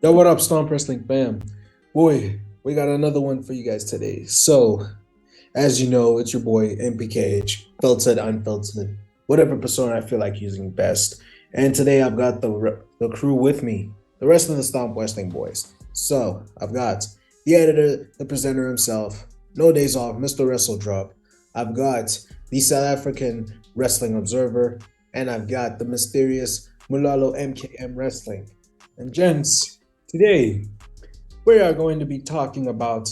Yo, what up, Stomp Wrestling fam? Boy, we got another one for you guys today. So, as you know, it's your boy MPKH, filtered, unfiltered, whatever persona I feel like using best. And today I've got the crew with me, the rest of the Stomp Wrestling boys. So, I've got the editor, the presenter himself, no days off, Mr. WrestleDrop. I've got the South African Wrestling Observer, and I've got the mysterious Mulalo MKM Wrestling. And gents, today we are going to be talking about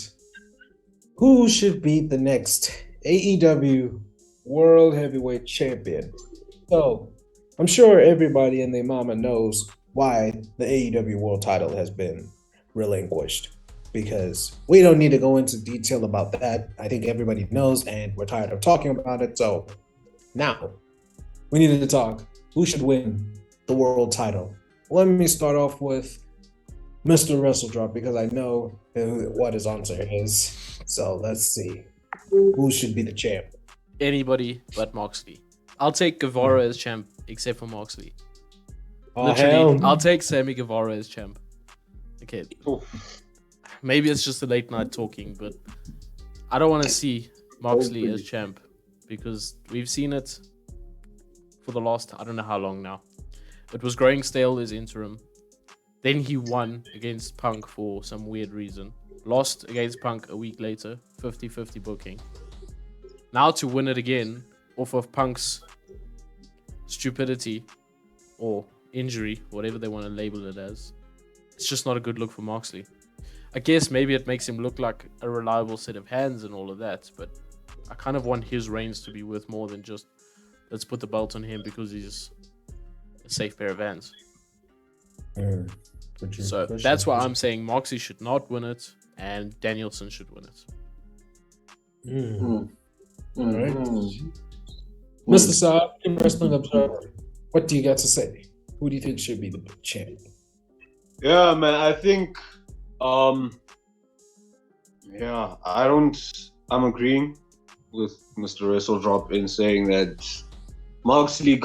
who should be the next AEW World Heavyweight Champion. So, I'm sure everybody and their mama knows why the AEW World title has been relinquished. Because we don't need to go into detail about that. I think everybody knows, and we're tired of talking about it. So, now we needed to talk who should win the world title. Let me start off with Mr. WrestleDrop because I know what his answer is. So let's see. Who should be the champ? Anybody but Moxley. I'll take Guevara as champ, except for Moxley. Oh, Literally, hell. I'll take Sammy Guevara as champ. Okay. Maybe it's just a late night talking, but I don't want to see Moxley as champ because we've seen it for the last, I don't know how long now. It was growing stale as interim. Then he won against Punk for some weird reason. Lost against Punk a week later, 50-50 booking. Now to win it again off of Punk's stupidity or injury, whatever they want to label it as. It's just not a good look for Moxley. I guess maybe it makes him look like a reliable set of hands and all of that, but I kind of want his reigns to be worth more than just let's put the belt on him because he's a safe pair of hands. So that's why I'm saying Moxley should not win it and Danielson should win it. All right. Mr. Saab, Wrestling Observer, what do you got to say? Who do you think should be the champ? Yeah, man, I think, I'm agreeing with Mr. WrestleDrop in saying that Moxley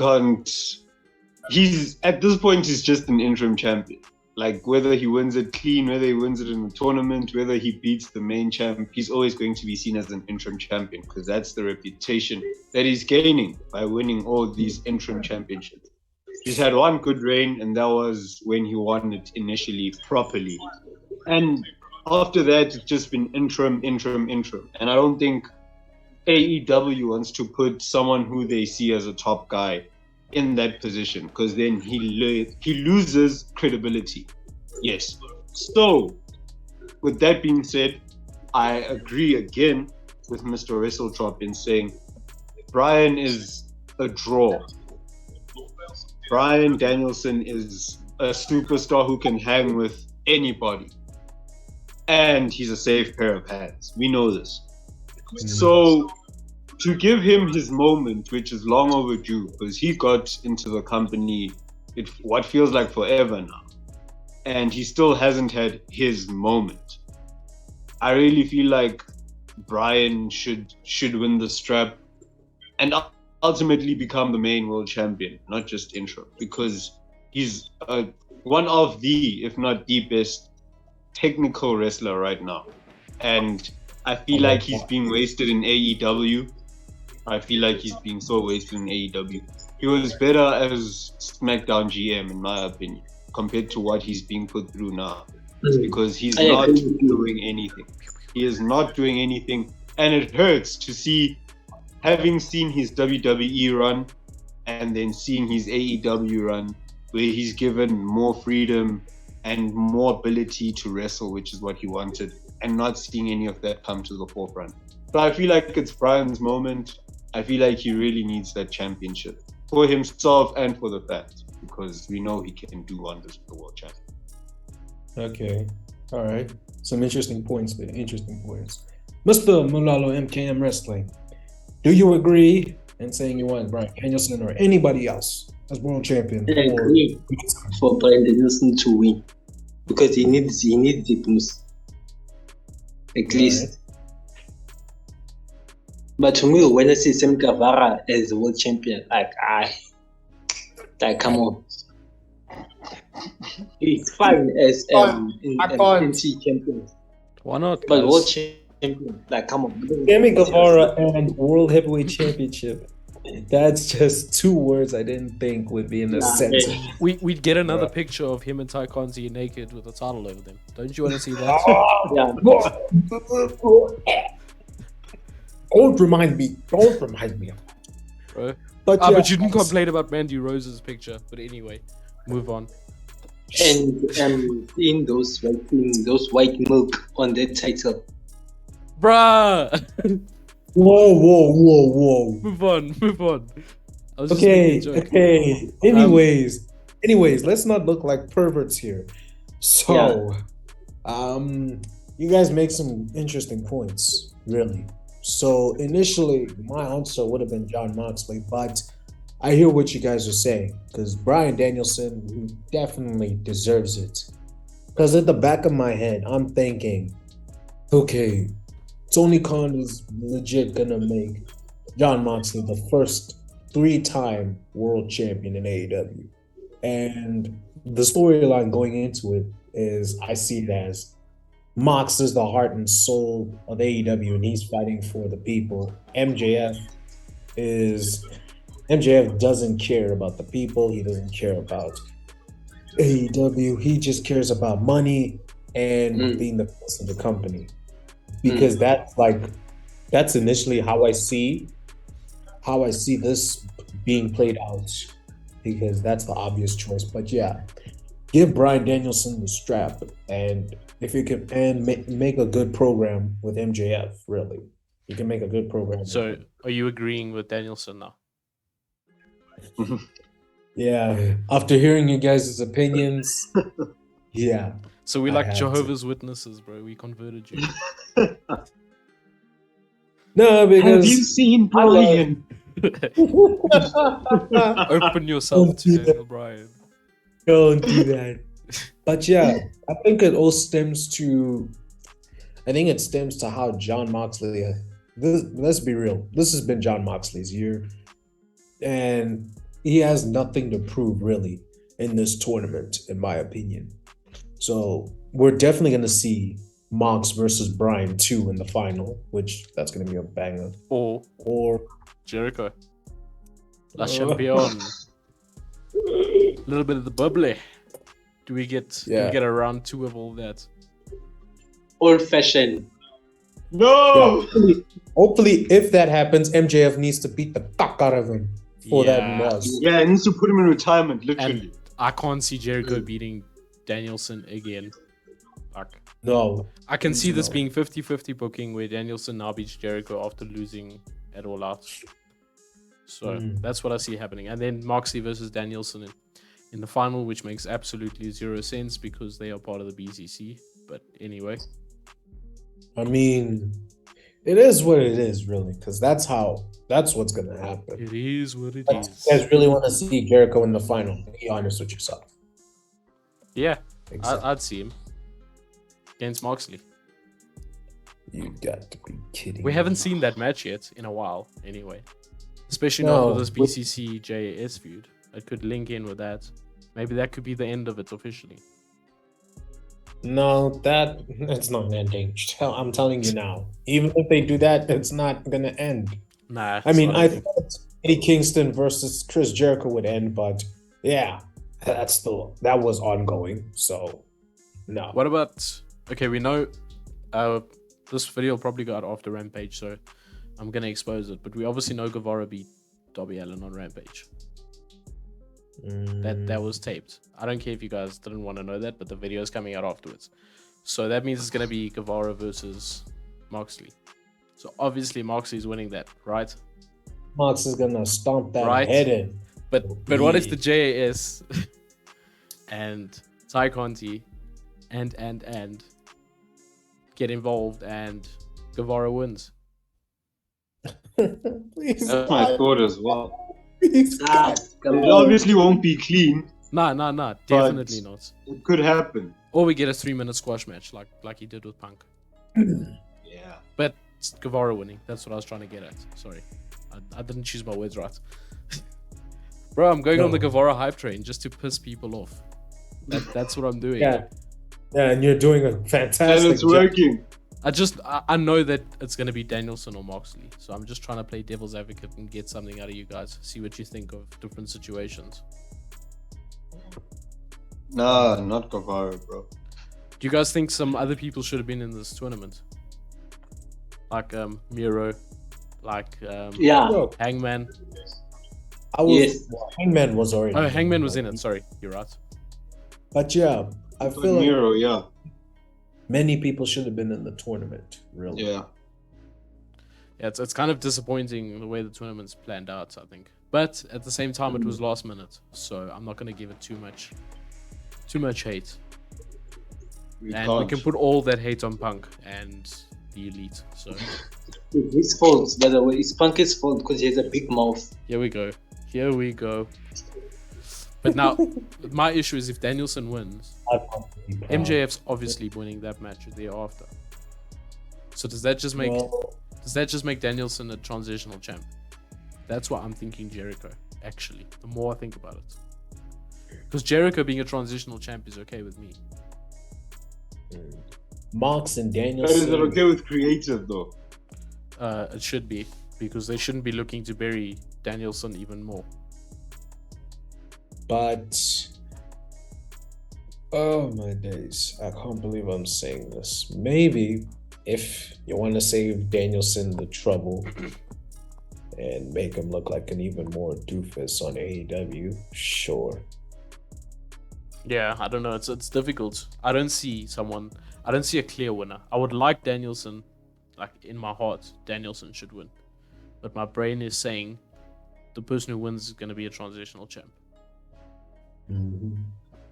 at this point, he's just an interim champion. Like, whether he wins it clean, whether he wins it in a tournament, whether he beats the main champ, he's always going to be seen as an interim champion because that's the reputation that he's gaining by winning all these interim championships. He's had one good reign, and that was when he won it initially properly. And after that, it's just been interim. And I don't think AEW wants to put someone who they see as a top guy in that position because then he loses credibility. Yes. So, with that being said, I agree again with Mr. WrestleDrop in saying Bryan is a draw. Bryan Danielson is a superstar who can hang with anybody. And he's a safe pair of hands. We know this. So, to give him his moment, which is long overdue, because he got into the company what feels like forever now, and he still hasn't had his moment. I really feel like Bryan should win the strap and ultimately become the main world champion, not just interim, because he's one of the, if not the best, technical wrestler right now. And I feel like he's being wasted in AEW. I feel like he's being so wasted in AEW. He was better as SmackDown GM, in my opinion, compared to what he's being put through now. Because he's not doing anything. He is not doing anything. And it hurts to see, having seen his WWE run and then seeing his AEW run, where he's given more freedom and more ability to wrestle, which is what he wanted, and not seeing any of that come to the forefront. But I feel like it's Bryan's moment. I feel like he really needs that championship for himself and for the fans, because we know he can do wonders with the world champion. Okay. All right. Some interesting points there. Mr. Mulalo MKM Wrestling, do you agree in saying you want Bryan Danielson or anybody else as world champion? I agree for Bryan Danielson to win because he needs the boost. At least. But to me, when I see Sammy Guevara as the world champion, like come on. It's fine as I can't. NT champion, Why not, but world guys? champion. Like, come on. Sammy Guevara and World Heavyweight Championship. That's just two words I didn't think would be in a Nah, sentence. man. We'd get another Bruh. picture of him and Ty Conti naked with a title over them. Don't you want to see that? Yeah. Don't remind me. Don't remind me. Bro. But, But you didn't complain about Mandy Rose's picture. But anyway, move on. And seeing those white milk on that title. Bruh! Whoa. Move on. I was just Okay, making a joke. okay. Anyways, let's not look like perverts here. So, you guys make some interesting points, really. So initially, my answer would have been John Moxley, but I hear what you guys are saying because Bryan Danielson he definitely deserves it. Because at the back of my head, I'm thinking, okay, Tony Khan is legit gonna make John Moxley the first 3-time world champion in AEW. And the storyline going into it is I see it as Mox is the heart and soul of AEW and he's fighting for the people. MJF doesn't care about the people, he doesn't care about AEW, he just cares about money and being the face of the company. Because that's initially how I see this being played out, because that's the obvious choice. But yeah, give Bryan Danielson the strap, and if you can make a good program with MJF, really, you can make a good program. So, are you agreeing with Danielson now? Yeah, after hearing you guys' opinions, yeah. So we I like have Jehovah's Witnesses, bro. We converted you. No, Have you because seen Brian? Open yourself to Daniel Bryan. don't do that. But yeah, I think it all stems to how John Moxley. Let's be real. This has been John Moxley's year, and he has nothing to prove really in this tournament, in my opinion. So we're definitely going to see Mox versus Bryan 2 in the final, which that's going to be a banger. Or Jericho. La Champion. A little bit of the bubbly. Do we get a round 2 of all that? Old fashioned. No! Yeah, hopefully, if that happens, MJF needs to beat the fuck out of him for that loss. Yeah, it needs to put him in retirement, literally. And I can't see Jericho beating Danielson again. No. I can see this being 50-50 booking where Danielson now beats Jericho after losing at All Out. So that's what I see happening. And then Moxley versus Danielson in the final, which makes absolutely zero sense because they are part of the BCC. But anyway. I mean, it is what it is, really, because that's what's going to happen. It is what it is. You guys really want to see Jericho in the final. Be honest with yourself. Yeah, Exactly. I'd see him against Moxley. You got to be kidding. We me. haven't seen that match yet in a while, anyway. Especially not with this BCC JAS feud. It could link in with that. Maybe that could be the end of it officially. No, it's not ending. I'm telling you now. Even if they do that, it's not gonna end. Nah. I mean, I thought Eddie Kingston versus Chris Jericho would end, but yeah, that was ongoing. So no. What about? Okay, we know this video probably got after Rampage, so I'm gonna expose it. But we obviously know Guevara beat Darby Allin on Rampage. That was taped. I don't care if you guys didn't want to know that, but the video is coming out afterwards. So that means it's gonna be Guevara versus Moxley. So obviously Moxley's winning that, right? Mox is gonna stomp that head in. But what if the JAS and Ty Conti and get involved and Guevara wins? Please, That's my thought as well. please, God. It obviously won't be clean. Nah, definitely not. It could happen. Or we get a 3-minute squash match like he did with Punk. Yeah. But it's Guevara winning. That's what I was trying to get at. Sorry. I didn't choose my words right. Bro, I'm going on the Guevara hype train just to piss people off. That's what I'm doing. Yeah, and you're doing a fantastic And it's job. working. I know that it's gonna be Danielson or Moxley, so I'm just trying to play devil's advocate and get something out of you guys. See what you think of different situations. Nah, not Guevara, bro. Do you guys think some other people should have been in this tournament? Like Miro, like Yeah. Bro, Hangman. Yes. Hangman was already. Oh, Hangman was in it. Sorry, you're right. But yeah, I But feel like Miro, yeah. many people should have been in the tournament. Really. Yeah. Yeah, it's kind of disappointing the way the tournament's planned out, I think. But at the same time, it was last minute, so I'm not gonna give it too much hate. We And can't. we can put all that hate on Punk and the Elite. So It's his fault, by the way. It's Punk's fault because he has a big mouth. here we go. Here we go. But now, my issue is if Danielson wins, MJF's obviously winning that match thereafter. So does that just make Danielson a transitional champ? That's what I'm thinking Jericho, actually, the more I think about it. Because Jericho being a transitional champ is okay with me. Mox and But Danielson. is it okay with creative though? It should be, because they shouldn't be looking to bury Danielson even more. But oh my days, I can't believe I'm saying this. Maybe if you want to save Danielson the trouble and make him look like an even more doofus on AEW, sure. Yeah, I don't know. It's difficult. I don't see a clear winner. I would like Danielson, like in my heart, Danielson should win. But my brain is saying the person who wins is going to be a transitional champ.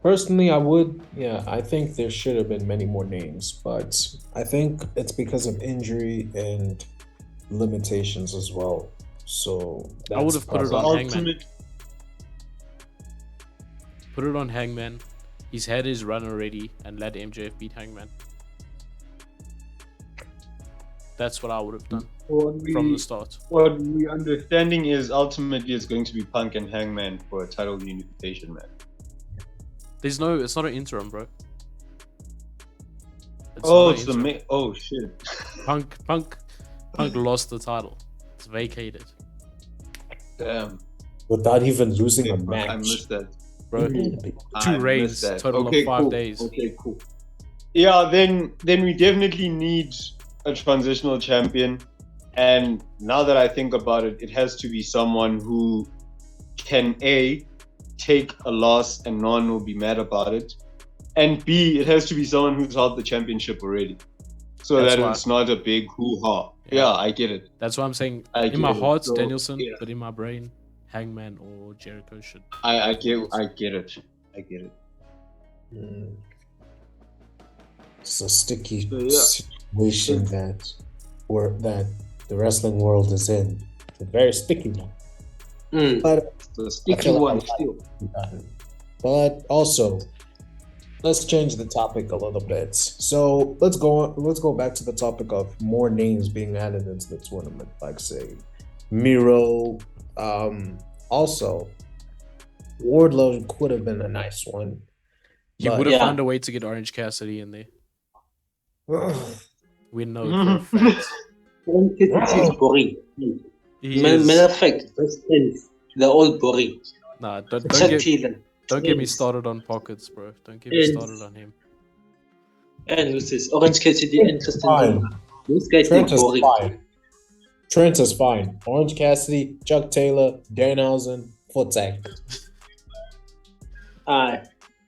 Personally, I think there should have been many more names, but I think it's because of injury and limitations as well. So I would have put it probably- on Hangman. Ultimate. Put it on Hangman. He's had his run already, and let MJF beat Hangman. That's what I would have done from the start. What we understanding is ultimately it's going to be Punk and Hangman for a title unification match. It's not an interim, bro. Oh, not it's an the interim. main. Oh shit. Punk lost the title. It's vacated, Damn. without even losing a Okay, match. I missed that. bro. I Two missed reigns, that. total Okay, of 5 cool. days. Okay, cool. Yeah, then we definitely need a transitional champion. And now that I think about it, it has to be someone who can A, take a loss and no one will be mad about it. And B, it has to be someone who's held the championship already. So That's that why- it's not a big hoo-ha. Yeah. Yeah, I get it. That's why I'm saying I in my get it. heart, So, Danielson, yeah. but in my brain, Hangman or Jericho should. I get it. I get it. Mm. It's a sticky So, yeah. situation that the wrestling world is in. It's a very sticky one. But The I sticky feel one like still. But also, let's change the topic a little bit. So let's go back to the topic of more names being added into the tournament, like say Miro. Also, Wardlow could have been a nice one. He But- would have Yeah. found a way to get Orange Cassidy in there. We know it for a fact. It's boring. He Matter is- of fact, best friends, they're all boring. Nah, Except Taylor. don't get me Friends. started on Pockets, bro. Don't get me Friends. started on him. And who's this? Orange Cassidy and Kristen Fine. Connor. Those guys are Trent is boring. fine. Trent is fine. Orange Cassidy, Chuck Taylor, Danhausen, Foottang.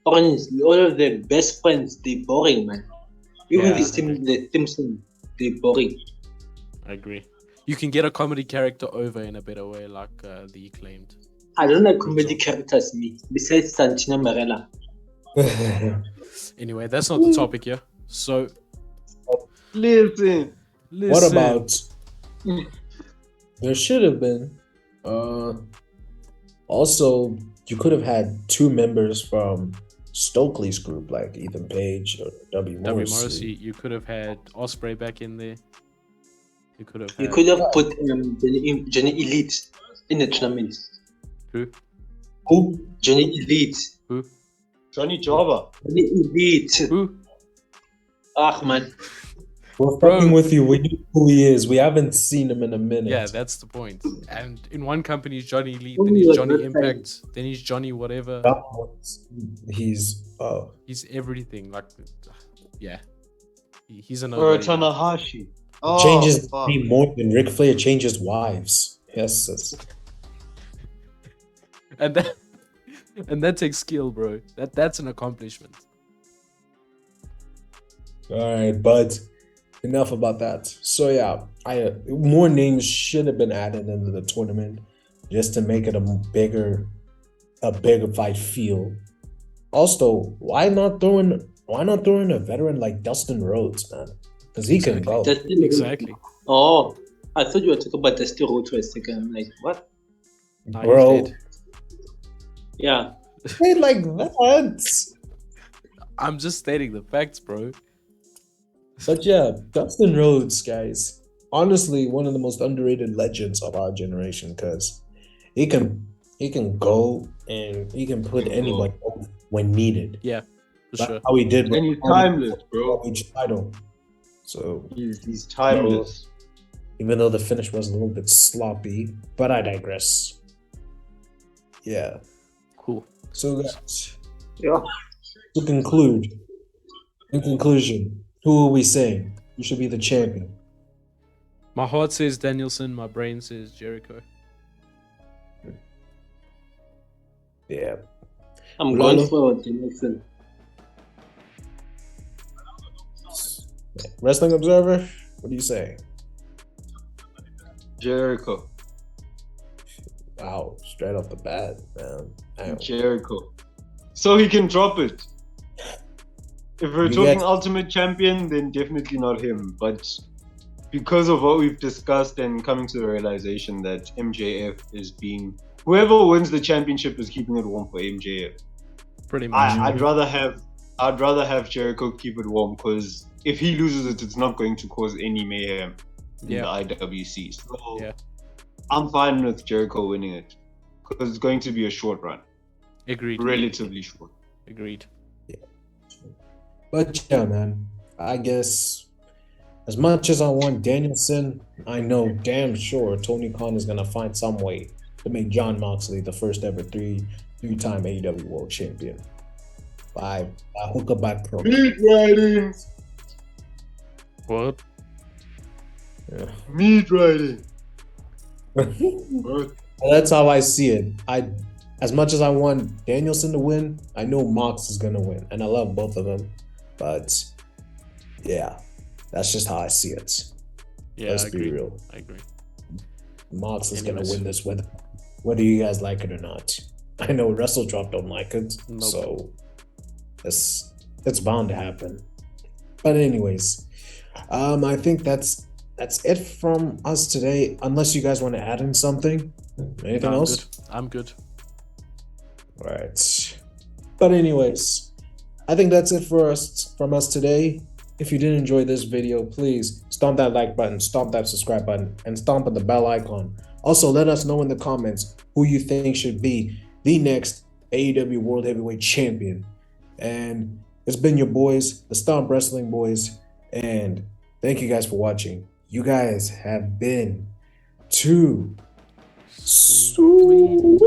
Orange, all of them best friends, they boring, man. Even Yeah, the Simpson, they boring. I agree. You can get a comedy character over in a better way, like the acclaimed. I don't like comedy characters, me. Besides Santino Marella. Anyway, that's not the topic here. So, Listen. What about? There should have been. Also, you could have had two members from Stokely's group, like Ethan Page or W. W. Morrissey. Morrissey? You could have had Osprey back in there. You could have. You Had, could have put Johnny Elite in the tournament. Who? Who? Johnny Elite. Who? Johnny Jobber. Indeed. Who? Ah, man. We're Bro. fucking with you. We know who he is. We haven't seen him in a minute. Yeah, that's the point. And in one company he's Johnny Elite, Who then he's was Johnny that Impact, then he's Johnny whatever. He's He's everything. Like, yeah, he's an Or nobody. Tanahashi. Oh, changes fuck. name more than Ric Flair changes wives. Yes, yes. and that, and that takes skill, bro. That's an accomplishment. All right, but enough about that. So yeah, more names should have been added into the tournament just to make it a bigger fight feel. Also, why not throw in a veteran like Dustin Rhodes, man? Because he can go. Dustin Exactly. Oh, I thought you were talking about Dusty Road for a second. I'm like, what? Nah, Bro, he's dead. Yeah. hey, like that. I'm just stating the facts, bro. But yeah, Dustin Rhodes, guys, honestly, one of the most underrated legends of our generation because he can go and he can put anybody over when needed. Yeah, for Like sure. how he did with And he's timeless, bro. each title. So He's timeless. even though the finish was a little bit sloppy, but I digress. Yeah. Cool. So guys, Yeah. in conclusion, who are we saying? You should be the champion. My heart says Danielson, my brain says Jericho. Yeah. I'm Mulalo? going for Danielson. Wrestling Observer, what do you say? Jericho. Wow, straight off the bat, man. Damn. Jericho. So he can drop it. If we're You talking guys- Ultimate Champion, then definitely not him. But because of what we've discussed and coming to the realization that MJF is being... Whoever wins the championship is keeping it warm for MJF. Pretty much. I'd rather have Jericho keep it warm because if he loses it, it's not going to cause any mayhem in Yeah. the IWC. So Yeah. I'm fine with Jericho winning it because it's going to be a short run, Agreed. relatively short. Agreed. But yeah, man, I guess as much as I want Danielson, I know damn sure Tony Khan is gonna find some way to make Jon Moxley the first ever three-time AEW World Champion by hook or by crook. Meat riding, What? Yeah. meat riding. That's how I see it. As much as I want Danielson to win, I know Mox is gonna win, and I love both of them. But yeah, that's just how I see it. Yeah, Let's I be agree. real. I agree. Mox is gonna Anyways. win this whether you guys like it or not. I know WrestleDrop don't like it, Nope. so it's bound to happen. But anyways, I think that's it from us today. Unless you guys want to add in something, anything No, I'm else? good. I'm good. All right. But anyways, I think that's it from us today. If you did enjoy this video, please stomp that like button, stomp that subscribe button, and stomp on the bell icon. Also, let us know in the comments who you think should be the next AEW World Heavyweight Champion. And it's been your boys, the Stomp Wrestling Boys, and thank you guys for watching. You guys have been too sweet.